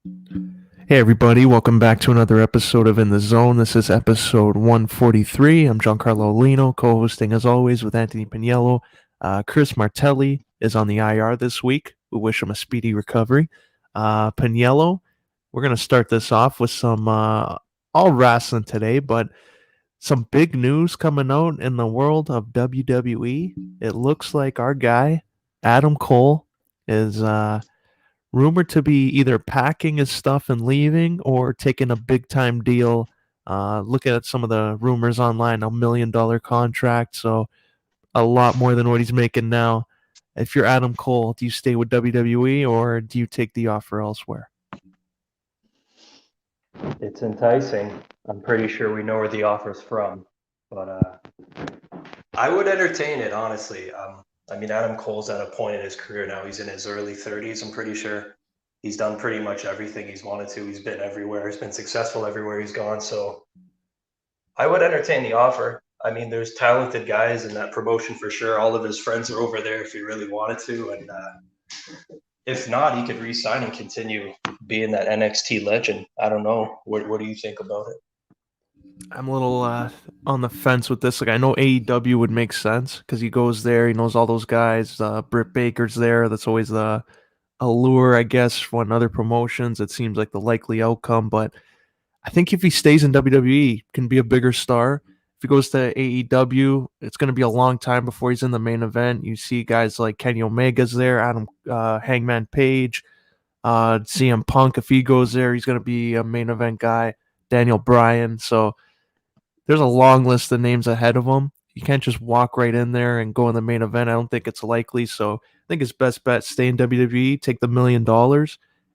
Hey everybody, welcome back to another episode of In the Zone. This is episode 143. I'm Giancarlo Aulino, co-hosting as always with Anthony Pagniello. Chris Martelli is on the IR this week. We wish him a speedy recovery. Pagniello, we're going to start this off with some all wrestling today, but some big news coming out in the world of WWE. It looks like our guy, Adam Cole, is rumored to be either packing his stuff and leaving or taking a big time deal. Looking at some of the rumors online, $1 million contract, so a lot more than what he's making now. If you're Adam Cole, do you stay with WWE or do you take the offer elsewhere? It's enticing. I'm pretty sure we know where the offer's from, but I would entertain it honestly. I mean, Adam Cole's at a point in his career now. He's in his early 30s. I'm pretty sure he's done pretty much everything he's wanted to. He's been everywhere. He's been successful everywhere he's gone. So I would entertain the offer. I mean, there's talented guys in that promotion for sure. All of his friends are over there if he really wanted to, and if not, he could re-sign and continue being that NXT legend. I don't know. What do you think about it? I'm a little on the fence with this. Like, I know AEW would make sense because he goes there, he knows all those guys. Britt Baker's there. That's always the allure, I guess, when other promotions. It seems like the likely outcome, but I think if he stays in WWE, can be a bigger star. If he goes to AEW, it's going to be a long time before he's in the main event. You see guys like Kenny Omega's there, Adam Hangman Page, CM Punk. If he goes there, he's going to be a main event guy. Daniel Bryan. So there's a long list of names ahead of him. You can't just walk right in there and go in the main event. I don't think it's likely. So I think his best bet, stay in WWE, take the $1 million,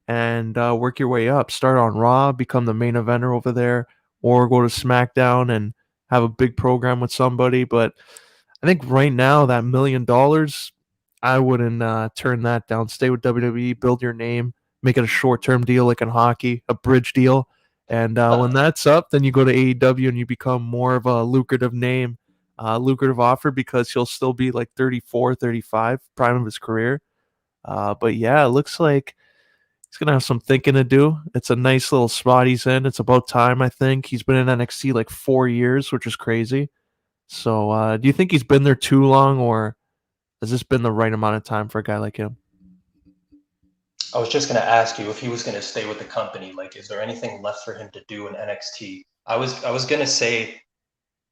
and work your way up. Start on Raw, become the main eventer over there, or go to SmackDown and have a big program with somebody. But I think right now that $1 million, I wouldn't turn that down. Stay with WWE, build your name, make it a short-term deal like in hockey, a bridge deal. And when that's up, then you go to AEW and you become more of a lucrative name, lucrative offer because he'll still be like 34, 35, prime of his career. But yeah, it looks like he's going to have some thinking to do. It's a nice little spot he's in. It's about time, I think. He's been in NXT like 4 years, which is crazy. So do you think he's been there too long, or has this been the right amount of time for a guy like him? I was just going to ask you if he was going to stay with the company. Like, is there anything left for him to do in NXT? I was going to say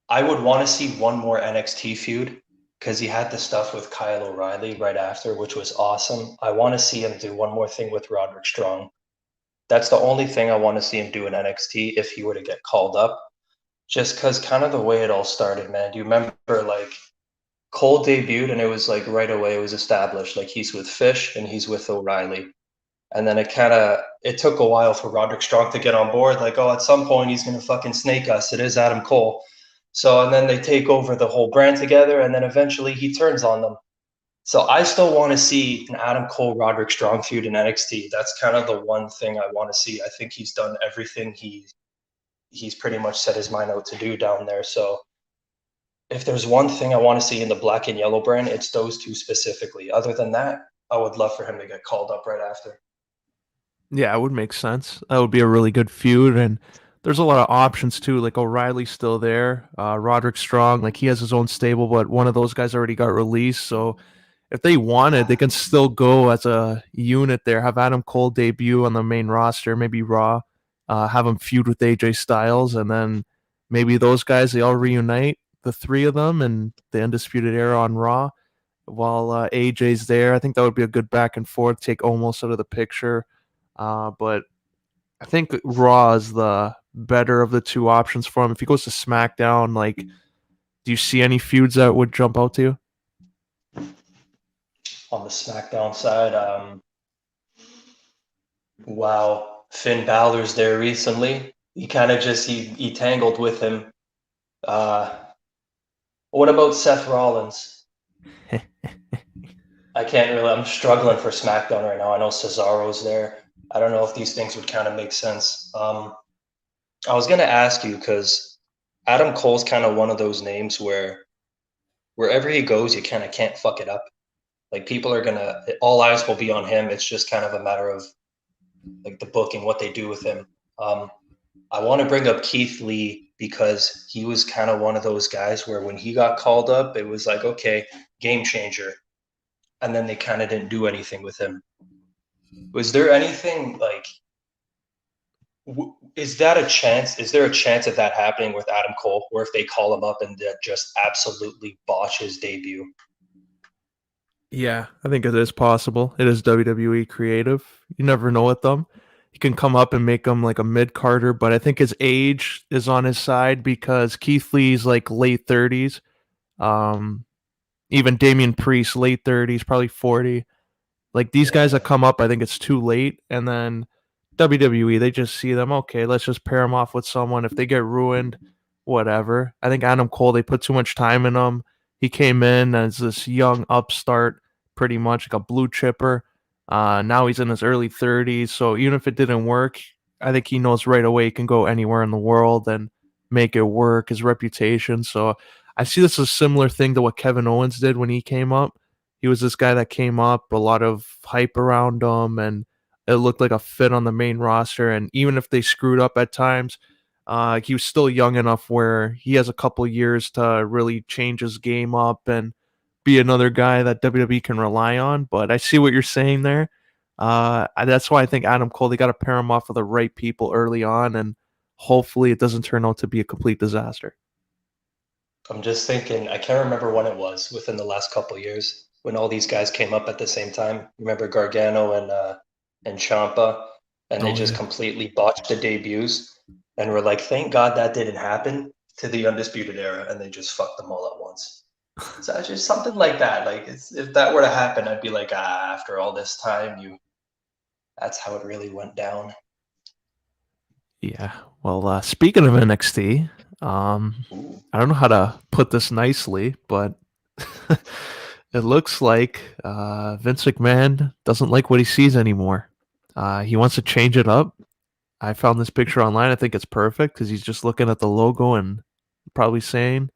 I would want to see one more NXT feud because he had the stuff with Kyle O'Reilly right after, which was awesome. I want to see him do one more thing with Roderick Strong. That's the only thing I want to see him do in NXT if he were to get called up. Just because kind of the way it all started, man. Do you remember like Cole debuted and it was like right away it was established like he's with Fish and he's with O'Reilly. And then it took a while for Roderick Strong to get on board. Like, oh, at some point he's gonna fucking snake us. It is Adam Cole. So and then they take over the whole brand together, and then eventually he turns on them. So I still want to see an Adam Cole Roderick Strong feud in NXT. That's kind of the one thing I want to see. I think he's done everything he's pretty much set his mind out to do down there. So if there's one thing I want to see in the black and yellow brand, it's those two specifically. Other than that, I would love for him to get called up right after. Yeah, it would make sense. That would be a really good feud, and there's a lot of options too. Like O'Reilly's still there, Roderick Strong, like he has his own stable, but one of those guys already got released. So if they wanted, they can still go as a unit there. Have Adam Cole debut on the main roster, maybe Raw, have him feud with AJ Styles, and then maybe those guys they all reunite, the three of them, and the Undisputed Era on Raw while AJ's there. I think that would be a good back and forth. Take almost out of the picture. But I think Raw is the better of the two options for him. If he goes to SmackDown, like, do you see any feuds that would jump out to you? On the SmackDown side, wow, Finn Balor's there recently. He kind of just he tangled with him. Uh, what about Seth Rollins? I can't really. I'm struggling for SmackDown right now. I know Cesaro's there. I don't know if these things would kind of make sense. I was gonna ask you because Adam Cole's kind of one of those names where wherever he goes, you kind of can't fuck it up. Like people are gonna, all eyes will be on him. It's just kind of a matter of like the booking, what they do with him. Um, I want to bring up Keith Lee because he was kind of one of those guys where when he got called up, it was like, okay, game changer. And then they kind of didn't do anything with him. Was there anything like, is that a chance? Is there a chance of that happening with Adam Cole, where if they call him up and just absolutely botch his debut? Yeah, I think it is possible. It is WWE creative. You never know with them. He can come up and make him like a mid Carter, but I think his age is on his side because Keith Lee's like late 30s. Um, Even Damian Priest, late 30s, probably 40. Like these guys Yeah. that come up, I think it's too late. And then WWE, they just see them. Okay, let's just pair them off with someone. If they get ruined, whatever. I think Adam Cole, they put too much time in him. He came in as this young upstart, pretty much like a blue chipper. Now he's in his early 30s. So even if it didn't work, I think he knows right away he can go anywhere in the world and make it work, his reputation. So I see this as a similar thing to what Kevin Owens did when he came up. He was this guy that came up, a lot of hype around him, and it looked like a fit on the main roster. And even if they screwed up at times, he was still young enough where he has a couple years to really change his game up and be another guy that WWE can rely on. But I see what you're saying there. That's why I think Adam Cole, they got to pair him off with the right people early on, and hopefully it doesn't turn out to be a complete disaster. I'm just thinking, I can't remember when it was within the last couple of years when all these guys came up at the same time. Remember Gargano and Champa, and they Oh just yeah. completely botched the debuts. And we're like, thank God that didn't happen to the Undisputed Era, and they just fucked them all at once. So it's just something like that. Like, if that were to happen, I'd be like, after all this time, that's how it really went down. Yeah. Well, speaking of NXT, Ooh. I don't know how to put this nicely, but it looks like Vince McMahon doesn't like what he sees anymore. He wants to change it up. I found this picture online. I think it's perfect because he's just looking at the logo and probably saying,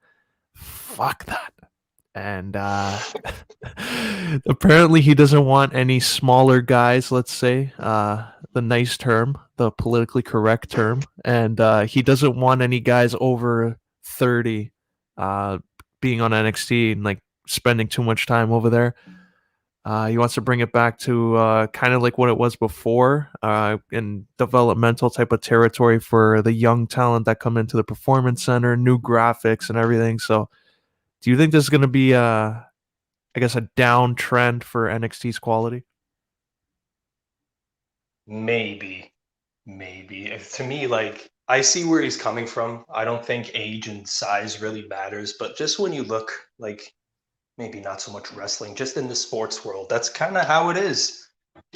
"Fuck that." And apparently, he doesn't want any smaller guys. Let's say the nice term, the politically correct term, and he doesn't want any guys over 30 uh, being on NXT and like spending too much time over there. He wants to bring it back to kind of like what it was before, in developmental type of territory for the young talent that come into the performance center, new graphics and everything. So, do you think this is going to be, I guess, a downtrend for NXT's quality? Maybe, maybe. To me, like, I see where he's coming from. I don't think age and size really matters, but just when you look, like, maybe not so much wrestling, just in the sports world, that's kind of how it is.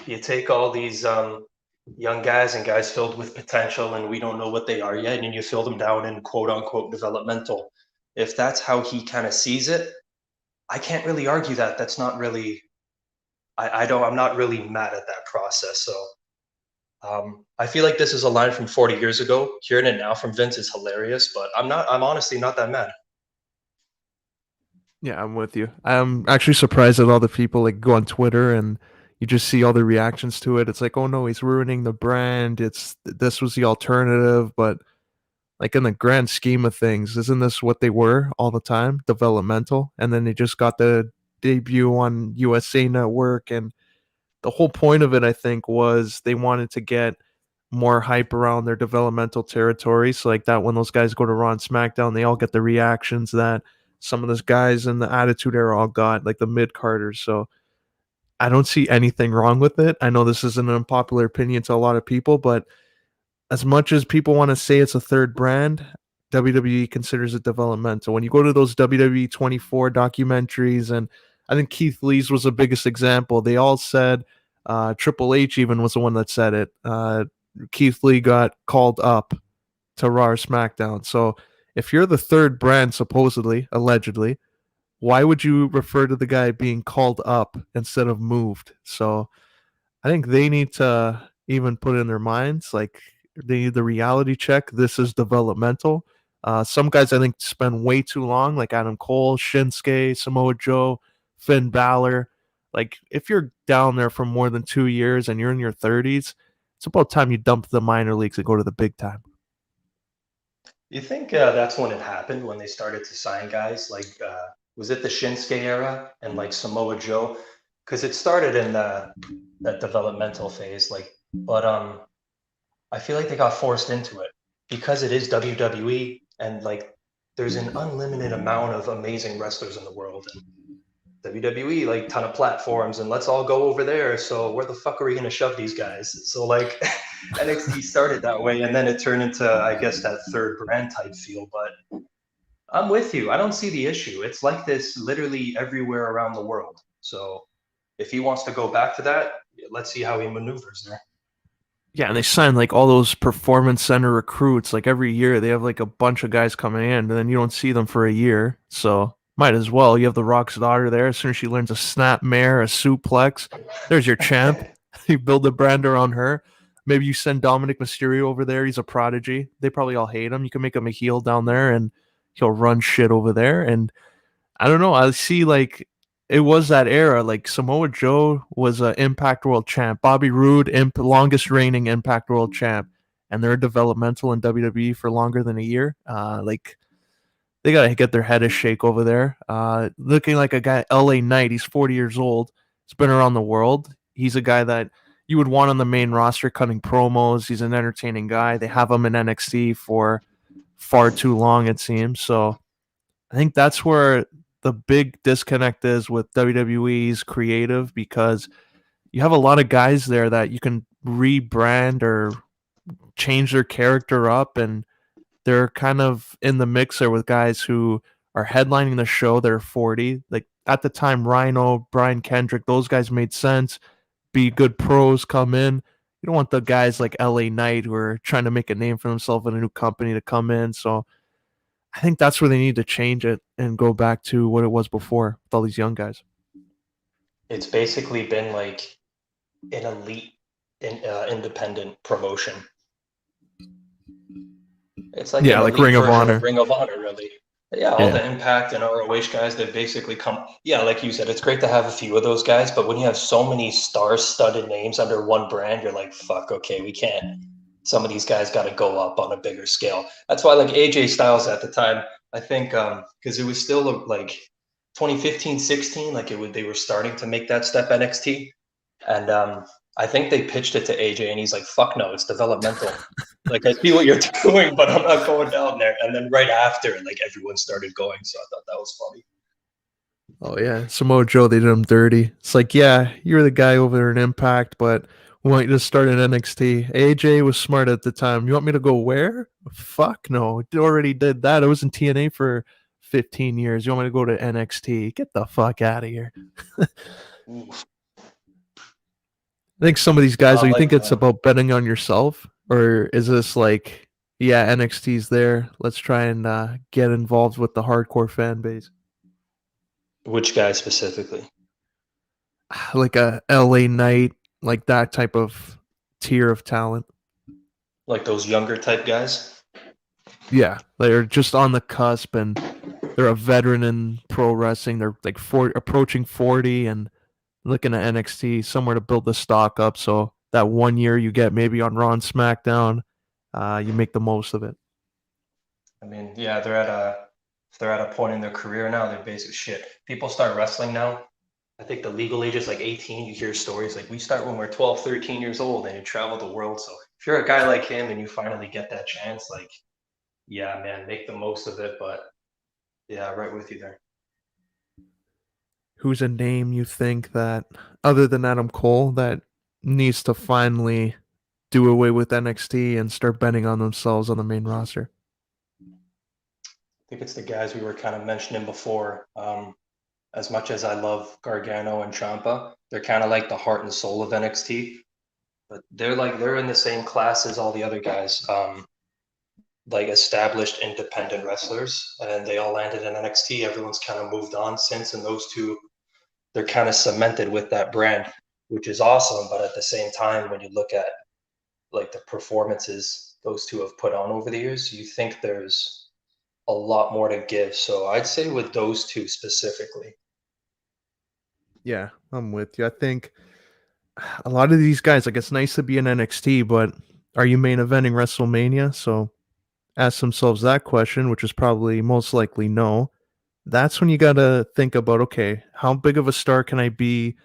You take all these young guys and guys filled with potential, and we don't know what they are yet, and you fill them down in quote unquote developmental. If that's how he kind of sees it, I can't really argue that. That's not really. I don't. I'm not really mad at that process. So I feel like this is a line from 40 years ago. Hearing it now from Vince is hilarious, but I'm not. I'm honestly not that mad. Yeah, I'm with you. I'm actually surprised at all the people like go on Twitter and you just see all the reactions to it. It's like, oh no, he's ruining the brand. This was the alternative, but like in the grand scheme of things, isn't this what they were all the time? Developmental, and then they just got the debut on USA Network, and the whole point of it, I think, was they wanted to get more hype around their developmental territory. So like that when those guys go to Raw and SmackDown, they all get the reactions that some of those guys in the Attitude Era all got, like the mid Carters. So I don't see anything wrong with it. I know this is an unpopular opinion to a lot of people, but as much as people want to say it's a third brand, WWE considers it developmental. When you go to those WWE 24 documentaries, and I think Keith Lee's was the biggest example, they all said, Triple H even was the one that said it. Keith Lee got called up to Raw or SmackDown. So if you're the third brand, supposedly, allegedly, why would you refer to the guy being called up instead of moved? So I think they need to even put in their minds like they need the reality check. This is developmental. Some guys I think spend way too long, like Adam Cole, Shinsuke, Samoa Joe, Finn Balor. Like if you're down there for more than 2 years and you're in your 30s, It's about time you dump the minor leagues and go to the big time. You think that's when it happened, when they started to sign guys? Like, was it the Shinsuke era and like Samoa Joe? Because it started in that developmental phase. Like, but I feel like they got forced into it because it is WWE, and like there's an unlimited amount of amazing wrestlers in the world, and WWE like ton of platforms, and let's all go over there. So where the fuck are we gonna shove these guys? So like NXT started that way, and then it turned into, I guess, that third brand type feel. But I'm with you. I don't see the issue. It's like this literally everywhere around the world. So if he wants to go back to that, let's see how he maneuvers there. Yeah, and they sign like all those performance center recruits. Like every year, they have like a bunch of guys coming in, and then you don't see them for a year. So might as well. You have the Rock's daughter there. As soon as she learns a snap mare, a suplex, there's your champ. You build a brand around her. Maybe you send Dominic Mysterio over there. He's a prodigy. They probably all hate him. You can make him a heel down there, and he'll run shit over there. And I don't know. I see like it was that era. Like Samoa Joe was an Impact World Champ. Bobby Roode, longest reigning Impact World Champ, and they're developmental in WWE for longer than a year. Like they gotta get their head a shake over there. Looking like a guy, LA Knight. He's 40 years old. He's been around the world. He's a guy that you would want on the main roster, cutting promos. He's an entertaining guy. They have him in NXT for far too long, it seems. So I think that's where the big disconnect is with WWE's creative, because you have a lot of guys there that you can rebrand or change their character up, and they're kind of in the mixer with guys who are headlining the show. They're 40. Like at the time, Rhino, Brian Kendrick, those guys made sense. Be good pros, come in. You don't want the guys like LA Knight who are trying to make a name for themselves in a new company to come in. So I think that's where they need to change it and go back to what it was before with all these young guys. It's basically been like an elite independent promotion. It's like Yeah, an like elite Ring of version of Honor. Ring of Honor, really. Yeah, all Yeah. the Impact and ROH guys, they've basically come. Yeah, like you said, it's great to have a few of those guys, but when you have so many star-studded names under one brand, you're like, fuck, okay, we can't. Some of these guys got to go up on a bigger scale. That's why, like AJ Styles at the time, I think, because it was still like 2015, 16, like they were starting to make that step NXT, and I think they pitched it to AJ, and he's like, "Fuck no, it's developmental. Like I see what you're doing, but I'm not going down there." And then right after, like everyone started going, so I thought that was funny. Oh yeah, Samoa Joe, they did him dirty. It's like, yeah, you're the guy over there in Impact, but we want you to start in NXT. AJ was smart at the time. You want me to go where? Fuck no, it already did that. I was in TNA for 15 years. You want me to go to NXT? Get the fuck out of here. Oof. I think some of these guys, Not do you like think it's about betting on yourself? Or is this like, yeah, NXT's there. Let's try and get involved with the hardcore fan base? which guy specifically? Like a LA Knight, like that type of tier of talent. Like those younger type guys? Yeah, they're just on the cusp, and they're a veteran in pro wrestling. They're like approaching 40 and looking at NXT, somewhere to build the stock up. So that 1 year you get maybe on Raw and SmackDown, you make the most of it. I mean, yeah, they're at a point in their career now. They're basic shit. People start wrestling now. I think the legal age is like 18. You hear stories like we start when we're 12, 13 years old and you travel the world. So if you're a guy like him and you finally get that chance, like, yeah, man, make the most of it. But yeah, right with you there. Who's a name you think that, other than Adam Cole, that needs to finally do away with NXT and start betting on themselves on the main roster? I think it's the guys we were kind of mentioning before. As much as I love Gargano and Champa, they're kind of like the heart and soul of NXT. But they're in the same class as all the other guys, like established independent wrestlers, and they all landed in NXT. Everyone's kind of moved on since, and those two, they're kind of cemented with that brand, which is awesome. But at the same time, when you look at like the performances those two have put on over the years, you think there's a lot more to give. So I'd say with those two specifically. Yeah, I'm with you. I think a lot of these guys, like it's nice to be in NXT, but are you main eventing WrestleMania? So ask themselves that question, which is probably most likely no. That's when you gotta think about, okay, how big of a star can I be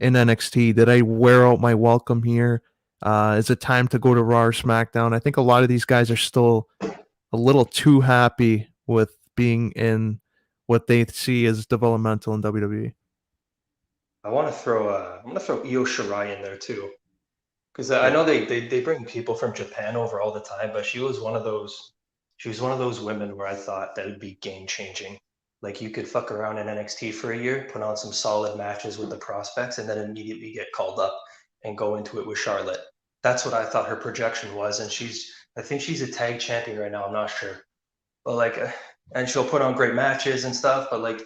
in NXT? Did I wear out my welcome here? Is it time to go to Raw or SmackDown? I think a lot of these guys are still a little too happy with being in what they see as developmental in WWE. I want to throw I'm gonna throw Io Shirai in there too. Because I Yeah. know they bring people from Japan over all the time, but she was one of those women where I thought that would be game changing. Like you could fuck around in NXT for a year, put on some solid matches with the prospects, and then immediately get called up and go into it with Charlotte. That's what I thought her projection was, and I think she's a tag champion right now. I'm not sure, but like, and she'll put on great matches and stuff. But like,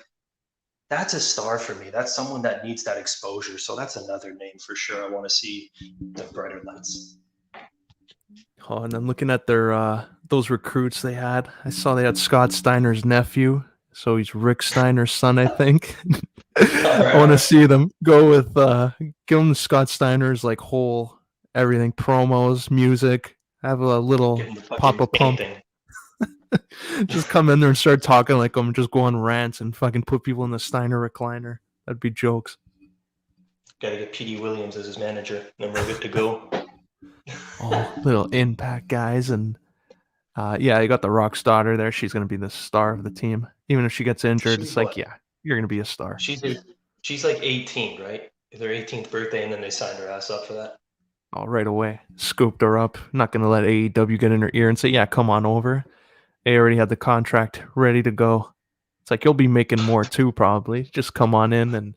that's a star for me. That's someone that needs that exposure. So that's another name for sure. I want to see the brighter lights. Oh, and then looking at their those recruits they had, I saw they had Scott Steiner's nephew, so he's Rick Steiner's son, I think. All I want to right. see them go with give them Scott Steiner's like whole everything, promos, music, have a Give little him the pop fucking a pump. painting. Just come in there and start talking like I'm just go on rants and fucking put people in the Steiner recliner. That'd be jokes. Got to get PD Williams as his manager, then we're good to go. Oh, little impact guys, and yeah, you got the Rock's daughter there. She's gonna be the star of the team. Even if she gets injured, She's it's like, what? yeah, you're gonna be a star. She's she's like 18, right? Their 18th birthday, and then they signed her ass up for that. Oh, right away. Scooped her up. Not gonna let AEW get in her ear and say, yeah, come on over. They already had the contract ready to go. It's like you'll be making more too, probably. Just come on in and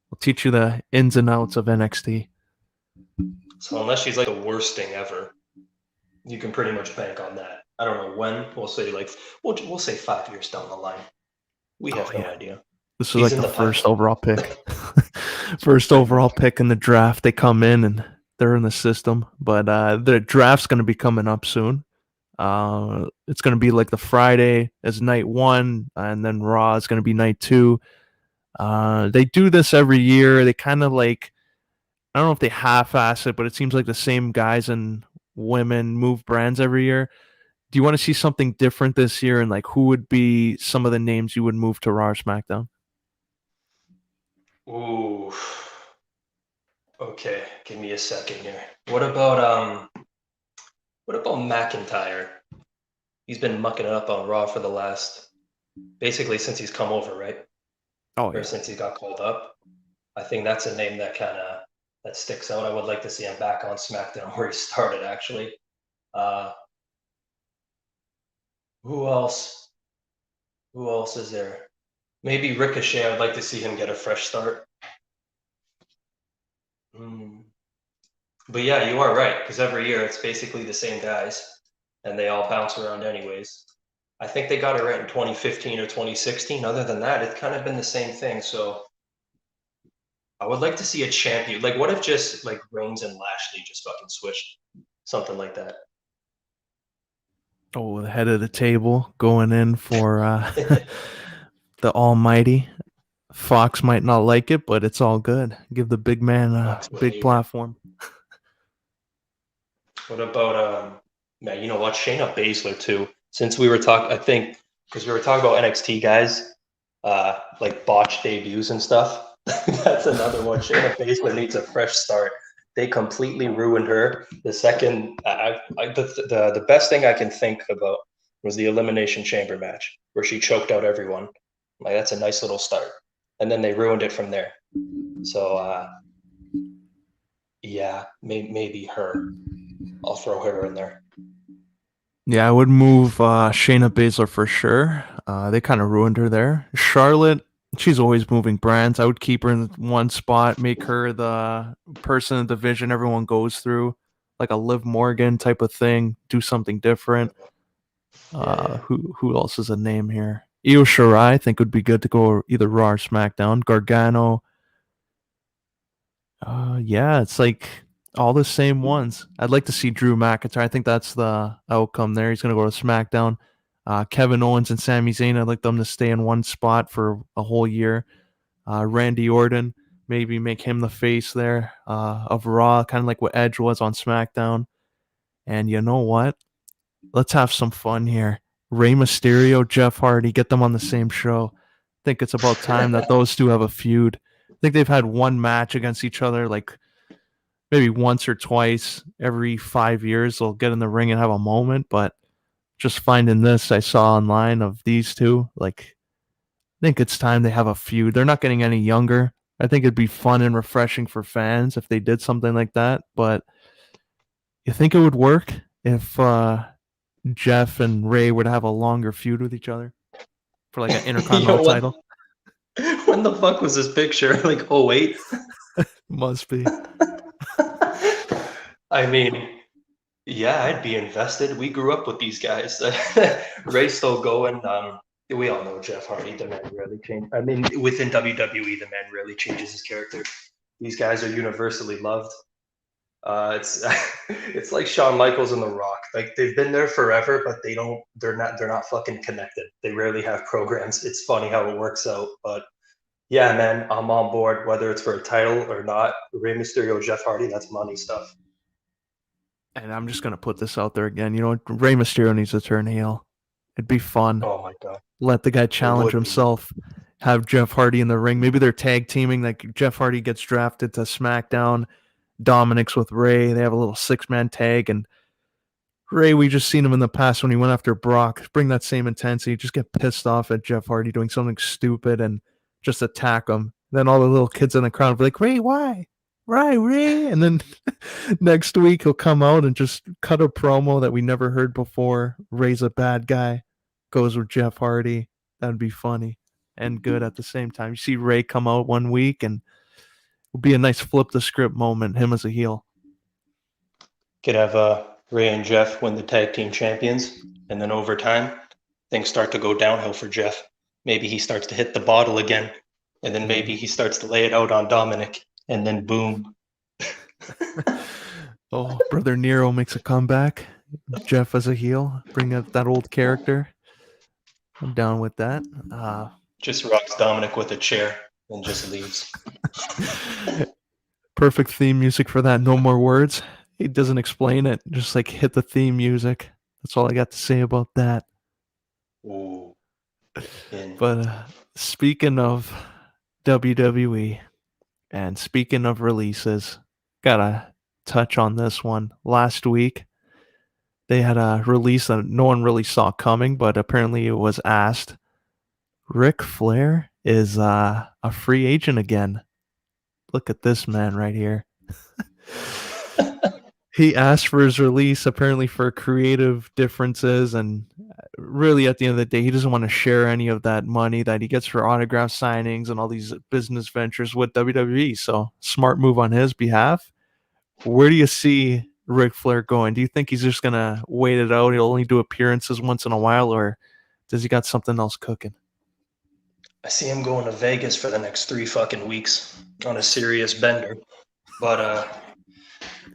we'll teach you the ins and outs of NXT. So unless she's like the worst thing ever, you can pretty much bank on that. I don't know when. We'll say like we'll say 5 years down the line. We Oh have no yeah. idea. This is She's like in the the first pipeline. overall pick. First overall pick in the draft. They come in and they're in the system. But the draft's gonna be coming up soon. It's gonna be like the Friday as night one, and then Raw is gonna be night two. They do this every year. They kind of like I don't know if they half-ass it, but it seems like the same guys and women move brands every year. Do you want to see something different this year? And like, who would be some of the names you would move to Raw or SmackDown? Ooh. Okay, give me a second here. What about McIntyre? He's been mucking it up on Raw for the last basically since he's come over, right? Oh Or yeah, since he got called up. I think that's a name that kind of that sticks out. I would like to see him back on SmackDown where he started actually. Uh, who else? Who else is there? Maybe Ricochet. I'd like to see him get a fresh start. Mm. But yeah, you are right because every year it's basically the same guys, and they all bounce around anyways. I think they got it right in 2015 or 2016. Other than that, it's kind of been the same thing. So I would like to see a champion. Like, what if just like Reigns and Lashley just fucking switched? Something like that. oh the head of the table going in for the Almighty. Fox might not like it, but it's all good. Give the big man a Fox would big hate it. platform. What about man, you know what? Shayna Baszler too. Since we were talking, I think because we were talking about NXT guys, like botched debuts and stuff. That's another one. Shayna Baszler needs a fresh start. They completely ruined her. The second, the best thing I can think about was the Elimination Chamber match where she choked out everyone. Like that's a nice little start, and then they ruined it from there. So yeah, maybe her. I'll throw her in there. Yeah, I would move Shayna Baszler for sure. They kind of ruined her there. Charlotte, she's always moving brands. I would keep her in one spot, make her the person in the division everyone goes through, like a Liv Morgan type of thing. Do something different. Yeah, yeah. Who else is a name here? Io Shirai, I think would be good to go either Raw or SmackDown. Gargano, yeah, it's like all the same ones. I'd like to see Drew McIntyre. I think that's the outcome there. He's going to go to SmackDown. Kevin Owens and Sami Zayn, I'd like them to stay in one spot for a whole year. Randy Orton, Maybe make him the face there of Raw, kind of like what Edge was on SmackDown. And you know what? Let's have some fun here. Rey Mysterio, Jeff Hardy, get them on the same show. I think it's about time that those two have a feud. I think they've had one match against each other, like maybe once or twice every 5 years. They'll get in the ring and have a moment, but just finding this I saw online of these two, like, I think it's time they have a feud. They're not getting any younger. I think it'd be fun and refreshing for fans if they did something like that, but you think it would work if Jeff and Ray would have a longer feud with each other for like an intercontinental Yo, title? when the fuck was this picture? Like, oh wait. Must be. I mean, yeah, I'd be invested. We grew up with these guys. Ray's still going. We all know Jeff Hardy. The man rarely changed. I mean, within WWE, the man rarely changes his character. These guys are universally loved. It's it's like Shawn Michaels and The Rock. Like they've been there forever, but they're not fucking connected. They rarely have programs. It's funny how it works out, but yeah, man, I'm on board. Whether it's for a title or not, Rey Mysterio, Jeff Hardy, that's money stuff. And I'm just gonna put this out there again. You know, Rey Mysterio needs to turn heel. It'd be fun. Oh my god, Let the guy it challenge would be. himself. Have Jeff Hardy in the ring. Maybe they're tag teaming. Like Jeff Hardy gets drafted to SmackDown. Dominic's with Ray. They have a little 6-man tag, and Ray, we just seen him in the past when he went after Brock. Bring that same intensity. Just get pissed off at Jeff Hardy doing something stupid and just attack him. Then all the little kids in the crowd will be like, Ray, why? Ray. And then next week he'll come out and just cut a promo that we never heard before. Ray's a bad guy. Goes with Jeff Hardy. That'd be funny and good at the same time. You see Ray come out one week and it'll be a nice flip the script moment, him as a heel. Could have Ray and Jeff win the tag team champions, and then over time, things start to go downhill for Jeff. Maybe he starts to hit the bottle again, and then maybe he starts to lay it out on Dominic, and then boom. Oh, Brother Nero makes a comeback. Jeff as a heel, bring up that old character. I'm down with that. Just rocks Dominic with a chair and just leaves. Perfect theme music for that. No more words. He doesn't explain it. Just like hit the theme music. That's all I got to say about that. Ooh. But speaking of WWE and speaking of releases, gotta touch on this one. Last week, they had a release that no one really saw coming, but apparently it was asked. Ric Flair is a free agent again. Look at this man right here. He asked for his release apparently for creative differences, and really at the end of the day, he doesn't want to share any of that money that he gets for autograph signings and all these business ventures with WWE. So smart move on his behalf. Where do you see Ric Flair going? Do you think he's just gonna wait it out? He'll only do appearances once in a while, or does he got something else cooking? I see him going to Vegas for the next 3 fucking weeks on a serious bender. But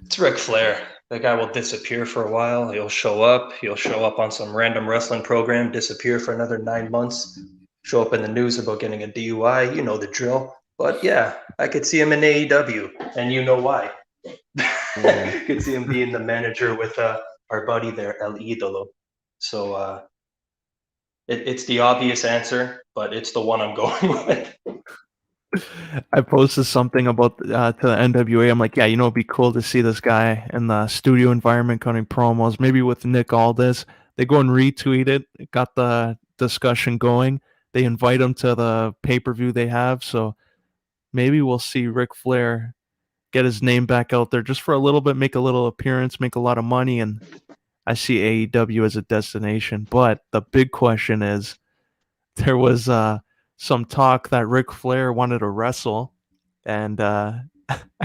it's Ric Flair. That guy will disappear for a while. He'll show up. He'll show up on some random wrestling program, disappear for another 9 months, show up in the news about getting a DUI. You know the drill. But yeah, I could see him in AEW, and you know why. Could see him being the manager with our buddy there, El Idolo. So it's the obvious answer, but it's the one I'm going with. I posted something about to the NWA. I'm like, yeah, you know, it'd be cool to see this guy in the studio environment cutting promos, maybe with Nick Aldis. They go and retweet it. It got the discussion going. They invite him to the pay-per-view they have. So maybe we'll see Ric Flair get his name back out there just for a little bit, make a little appearance, make a lot of money. And I see AEW as a destination. But the big question is, there was some talk that Ric Flair wanted to wrestle, and I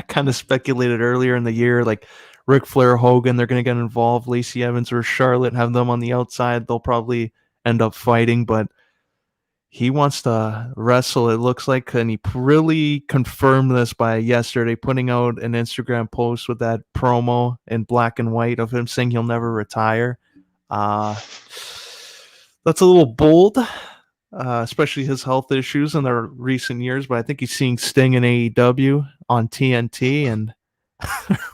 kind of speculated earlier in the year, like Ric Flair, Hogan, they're going to get involved. Lacey Evans or Charlotte, have them on the outside. They'll probably end up fighting, but he wants to wrestle, it looks like, and he really confirmed this by yesterday, putting out an Instagram post with that promo in black and white of him saying he'll never retire. That's a little bold, especially his health issues in the recent years. But I think he's seeing Sting in AEW on TNT, and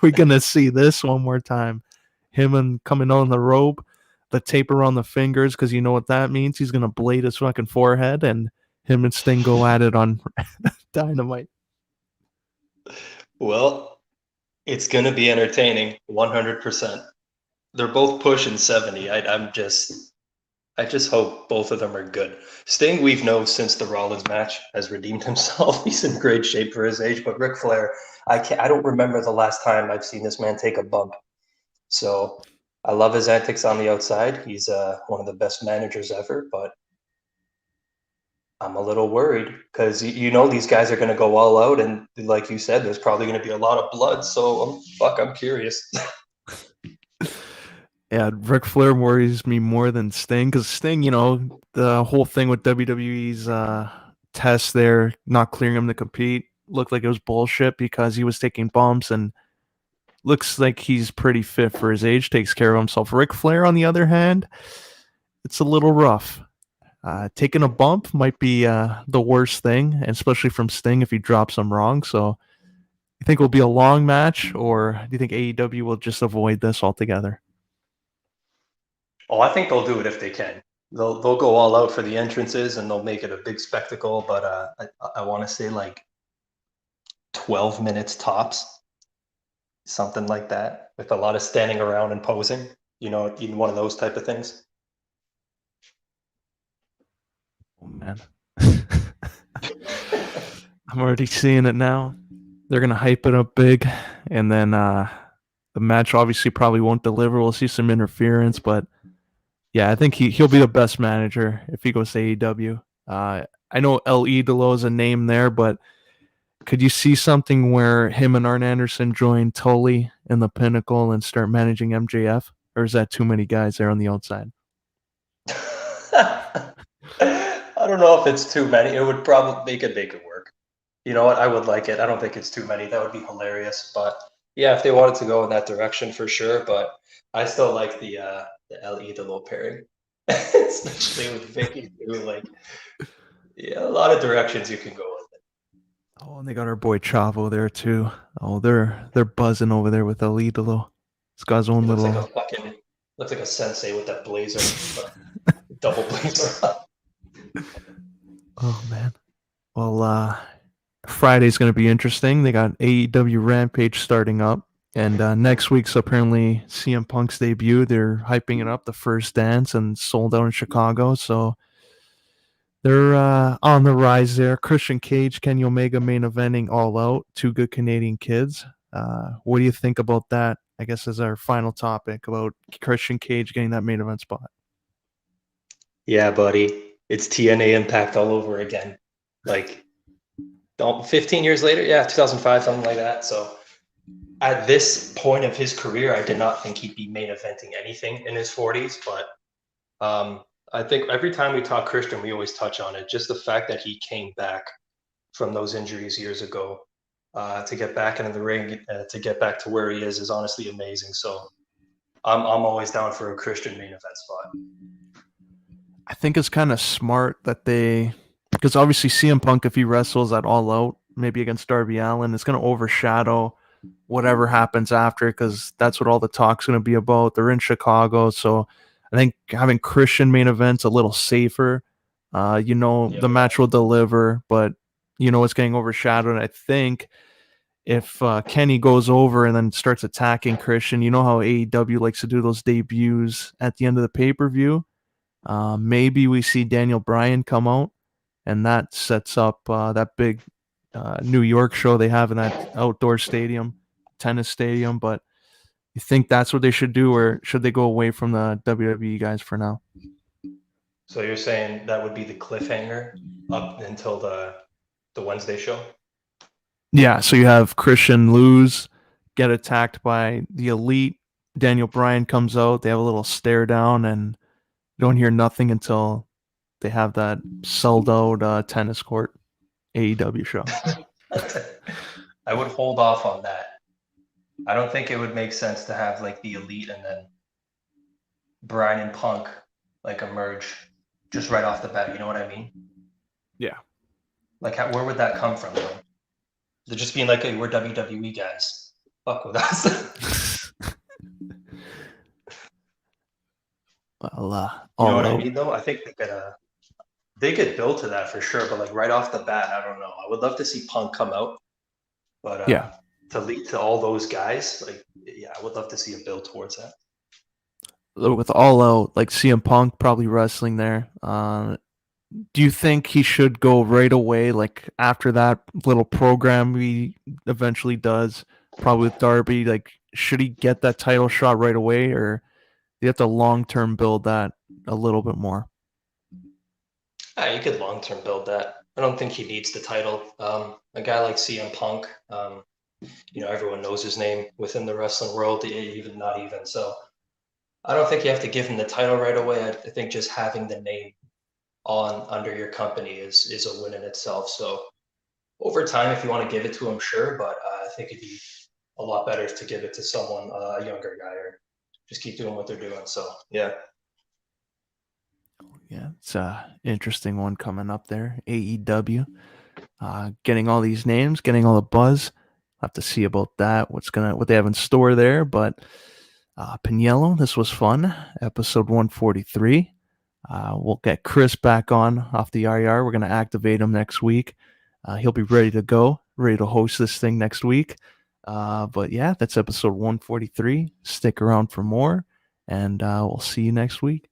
we're gonna see this one more time. Him and coming on the rope, the tape around the fingers, because you know what that means. He's gonna blade his fucking forehead, and him and Sting go at it on Dynamite. Well, it's gonna be entertaining, 100%. They're both pushing 70. I just hope both of them are good. Sting, we've known since the Rollins match, has redeemed himself. He's in great shape for his age. But Ric Flair, I don't remember the last time I've seen this man take a bump. So I love his antics on the outside. He's one of the best managers ever. But I'm a little worried because you know these guys are going to go all out, and like you said, there's probably going to be a lot of blood. So I'm curious. Yeah, Ric Flair worries me more than Sting because Sting, the whole thing with WWE's test there, not clearing him to compete, looked like it was bullshit because he was taking bumps and looks like he's pretty fit for his age, takes care of himself. Ric Flair, on the other hand, it's a little rough. Taking a bump might be the worst thing, and especially from Sting if he drops him wrong. So, you think it will be a long match, or do you think AEW will just avoid this altogether? Oh, I think they'll do it if they can. They'll go all out for the entrances and they'll make it a big spectacle. But I want to say like 12 minutes tops, something like that, with a lot of standing around and posing. You know, even one of those type of things. Oh man, I'm already seeing it now. They're gonna hype it up big, and then the match obviously probably won't deliver. We'll see some interference, but yeah, I think he'll be the best manager if he goes to AEW. I know El Idolo is a name there, but could you see something where him and Arn Anderson join Tully in the Pinnacle and start managing MJF, or is that too many guys there on the outside? I don't know if it's too many. It would probably make it work. You know what? I would like it. I don't think it's too many. That would be hilarious. But yeah, if they wanted to go in that direction for sure. But I still like the El Idolo pairing, especially with Vicky too. Like, yeah, a lot of directions you can go with it. Oh, and they got our boy Chavo there too. Oh, they're buzzing over there with El Idolo. He's got his He own looks like a little. fucking looks like a sensei with that blazer, double blazer. Oh man. Well, Friday's going to be interesting. They got AEW Rampage starting up, and next week's apparently CM Punk's debut. They're hyping it up, the first dance, and sold out in Chicago. So they're on the rise there. Christian Cage, Kenny Omega main eventing All Out. Two good Canadian kids. What do you think about that? I guess as our final topic about Christian Cage getting that main event spot. Yeah, buddy. It's TNA Impact all over again. Like, don't 15 years later, yeah, 2005, something like that. So at this point of his career, I did not think he'd be main eventing anything in his 40s. But I think every time we talk Christian, we always touch on it. Just the fact that he came back from those injuries years ago to get back into the ring, to get back to where he is honestly amazing. So I'm always down for a Christian main event spot. I think it's kind of smart that they, because obviously CM Punk, if he wrestles at All Out, maybe against Darby Allin, it's going to overshadow whatever happens after, because that's what all the talk's going to be about. They're in Chicago, so I think having Christian main events a little safer. The Yep. match will deliver, but it's getting overshadowed. I think if Kenny goes over and then starts attacking Christian, you know how AEW likes to do those debuts at the end of the pay per view. Maybe we see Daniel Bryan come out, and that sets up that big New York show they have in that outdoor stadium, tennis stadium. But you think that's what they should do, or should they go away from the WWE guys for now? So you're saying that would be the cliffhanger up until the Wednesday show? Yeah, so you have Christian lose, get attacked by the Elite. Daniel Bryan comes out. They have a little stare down, and you don't hear nothing until they have that sold out tennis court AEW show. I would hold off on that. I don't think it would make sense to have like the Elite and then Bryan and Punk like emerge. just right off the bat. You know what I mean? Yeah. Like, where would that come from? Though? They're just being like, hey, we're WWE guys. Fuck with us. Well, You know all what I out. mean? Though I think they could build to that for sure. But like right off the bat, I don't know. I would love to see Punk come out, but Yeah. to lead to all those guys, like yeah, I would love to see a build towards that. With all out, like CM Punk probably wrestling there. Do you think he should go right away, like after that little program he eventually does, probably with Darby? Like, should he get that title shot right away, or do you have to long term build that a little bit more? You could long term build that. I don't think he needs the title. A guy like CM Punk, everyone knows his name within the wrestling world, even not even. So I don't think you have to give him the title right away. I think just having the name on under your company is a win in itself. So over time, if you want to give it to him, sure, but I think it'd be a lot better to give it to someone, a younger guy, or just keep doing what they're doing. So yeah. Yeah, it's a interesting one coming up there. AEW, getting all these names, getting all the buzz. Have to see about that. What they have in store there. But Pagniello, this was fun. Episode 143. We'll get Chris back on off the IR. We're gonna activate him next week. He'll be ready to go, ready to host this thing next week. But yeah, that's episode 143. Stick around for more, and we'll see you next week.